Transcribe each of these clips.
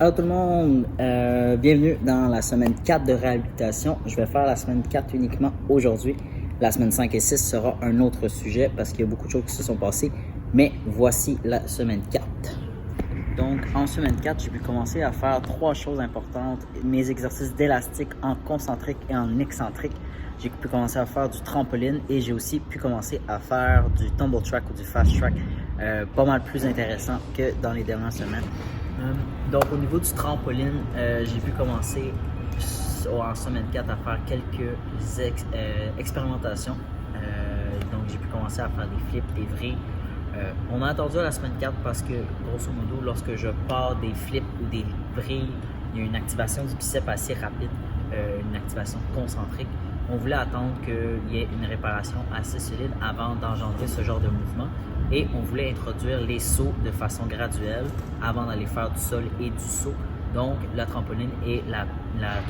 Allô tout le monde, bienvenue dans la semaine 4 de réhabilitation. Je vais faire la semaine 4 uniquement aujourd'hui. La semaine 5 et 6 sera un autre sujet parce qu'il y a beaucoup de choses qui se sont passées. Mais voici la semaine 4. Donc en semaine 4, j'ai pu commencer à faire 3 choses importantes. Mes exercices d'élastique en concentrique et en excentrique. J'ai pu commencer à faire du trampoline et j'ai aussi pu commencer à faire du tumble track ou du fast track. Pas mal plus intéressant que dans les dernières semaines. Donc au niveau du trampoline, j'ai pu commencer en semaine 4 à faire quelques expérimentations. Donc j'ai pu commencer à faire des flips, des vrilles. On a attendu à la semaine 4 parce que grosso modo, lorsque je pars des flips ou des vrilles, il y a une activation du biceps assez rapide, une activation concentrique. On voulait attendre qu'il y ait une réparation assez solide avant d'engendrer ce genre de mouvement. Et on voulait introduire les sauts de façon graduelle avant d'aller faire du sol et du saut. Donc, la trampoline est la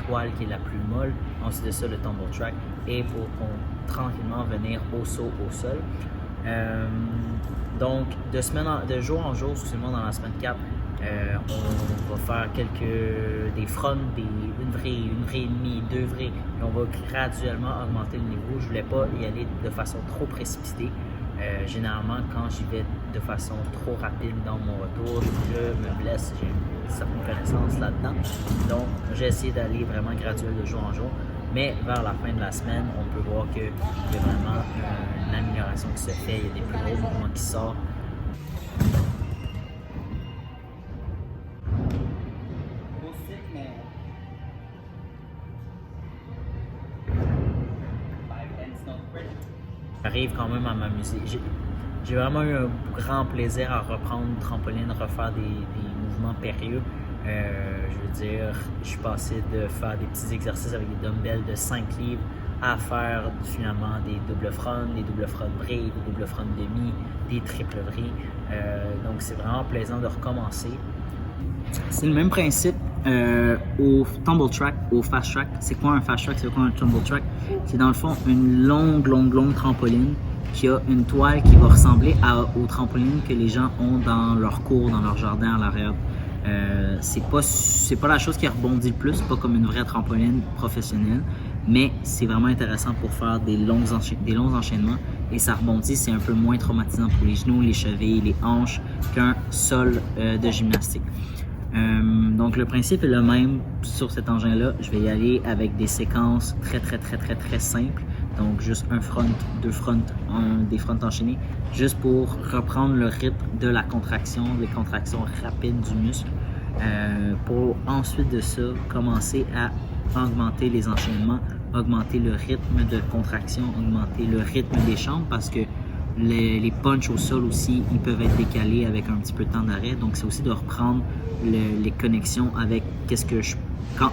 toile qui est la plus molle. Ensuite de ça, le tumble track. Et pour tranquillement venir au saut au sol. Donc, de jour en jour, seulement dans la semaine 4, on va faire des fronts, une vrille et demie, 2 vrilles. Et on va graduellement augmenter le niveau. Je ne voulais pas y aller de façon trop précipitée. Généralement, quand j'y vais de façon trop rapide dans mon retour, je me blesse, j'ai une certaine connaissance là-dedans. Donc, j'ai essayé d'aller vraiment graduel de jour en jour. Mais vers la fin de la semaine, on peut voir qu'il y a vraiment une amélioration qui se fait, il y a des plus gros mouvements qui sortent. J'arrive quand même à m'amuser. J'ai vraiment eu un grand plaisir à reprendre une trampoline, refaire des mouvements périlleux. Je veux dire, je suis passé de faire des petits exercices avec des dumbbells de 5 livres à faire finalement des doubles fronts, des doubles fronts vrilles, des doubles fronts demi, des triples vrilles. Donc c'est vraiment plaisant de recommencer. C'est le même principe au tumble track, au fast track. C'est quoi un fast track, c'est quoi un tumble track? C'est dans le fond une longue trampoline qui a une toile qui va ressembler aux trampolines que les gens ont dans leur cours, dans leur jardin à l'arrière. C'est pas la chose qui rebondit le plus, c'est pas comme une vraie trampoline professionnelle, mais c'est vraiment intéressant pour faire des longs enchaînements et ça rebondit, c'est un peu moins traumatisant pour les genoux, les chevilles, les hanches qu'un sol de gymnastique. Donc le principe est le même sur cet engin-là. Je vais y aller avec des séquences très simples. Donc juste un front, 2 fronts, des fronts enchaînés, juste pour reprendre le rythme de la contraction, les contractions rapides du muscle. Pour ensuite de ça, commencer à augmenter les enchaînements, augmenter le rythme de contraction, augmenter le rythme des chambres parce que les punches au sol aussi, ils peuvent être décalés avec un petit peu de temps d'arrêt. Donc, c'est aussi de reprendre les connexions avec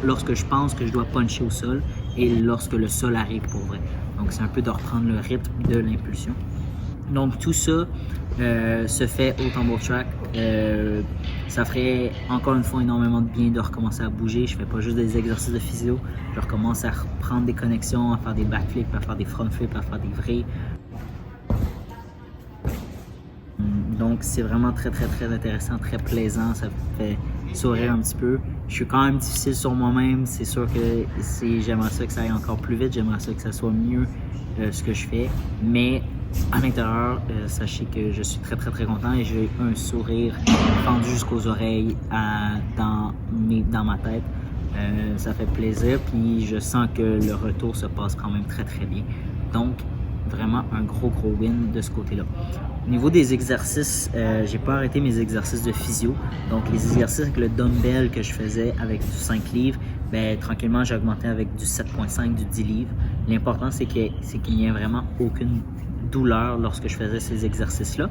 lorsque je pense que je dois puncher au sol et lorsque le sol arrive pour vrai. Donc, c'est un peu de reprendre le rythme de l'impulsion. Donc, tout ça se fait au tumble track. Ça ferait encore une fois énormément de bien de recommencer à bouger. Je fais pas juste des exercices de physio. Je recommence à reprendre des connexions, à faire des backflips, à faire des front flips, à faire des vrilles. Donc, c'est vraiment très intéressant, très plaisant. Ça fait sourire un petit peu. Je suis quand même difficile sur moi-même. C'est sûr que j'aimerais ça que ça aille encore plus vite. J'aimerais ça que ça soit mieux ce que je fais. Mais à l'intérieur, sachez que je suis très content et j'ai un sourire tendu jusqu'aux oreilles dans ma tête. Ça fait plaisir. Puis, je sens que le retour se passe quand même très bien. Donc, vraiment un gros win de ce côté-là. Au niveau des exercices, j'ai pas arrêté mes exercices de physio. Donc les exercices avec le dumbbell que je faisais avec du 5 livres, tranquillement j'ai augmenté avec du 7.5, du 10 livres. L'important c'est qu'il n'y ait vraiment aucune douleur lorsque je faisais ces exercices-là.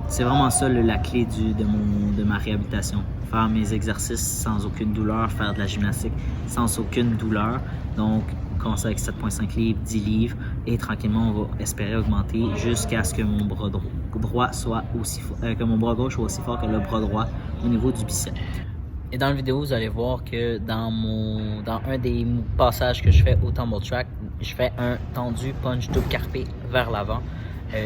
C'est vraiment ça la clé de ma réhabilitation. Faire mes exercices sans aucune douleur, faire de la gymnastique sans aucune douleur. Donc commencer avec 7.5 livres, 10 livres et tranquillement on va espérer augmenter jusqu'à ce que mon bras droit soit aussi fort, que mon bras gauche soit aussi fort que le bras droit au niveau du bicep. Et dans la vidéo, vous allez voir que dans un des passages que je fais au tumble track, je fais un tendu punch double carpé vers l'avant.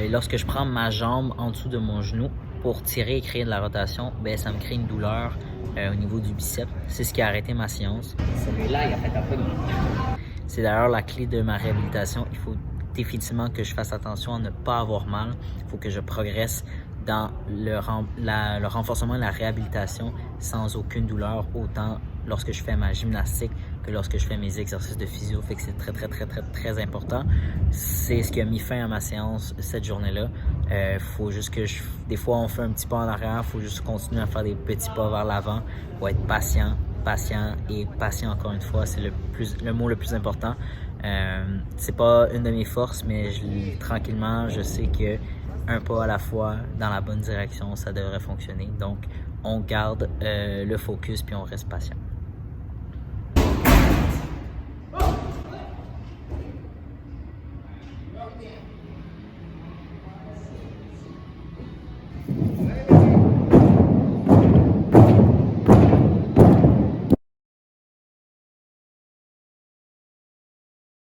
Lorsque je prends ma jambe en dessous de mon genou pour tirer et créer de la rotation, ben, ça me crée une douleur au niveau du biceps. C'est ce qui a arrêté ma séance. Celui-là, il a fait un peu de mal. C'est d'ailleurs la clé de ma réhabilitation. Il faut définitivement que je fasse attention à ne pas avoir mal. Il faut que je progresse dans le renforcement et la réhabilitation sans aucune douleur, autant lorsque je fais ma gymnastique que lorsque je fais mes exercices de physio. Fait que c'est très important. C'est ce qui a mis fin à ma séance cette journée-là. Faut juste que des fois on fait un petit pas en arrière, faut juste continuer à faire des petits pas vers l'avant. Faut être patient encore une fois, c'est le mot le plus important. C'est pas une de mes forces, mais tranquillement, je sais que un pas à la fois dans la bonne direction, ça devrait fonctionner. Donc, on garde le focus puis on reste patient.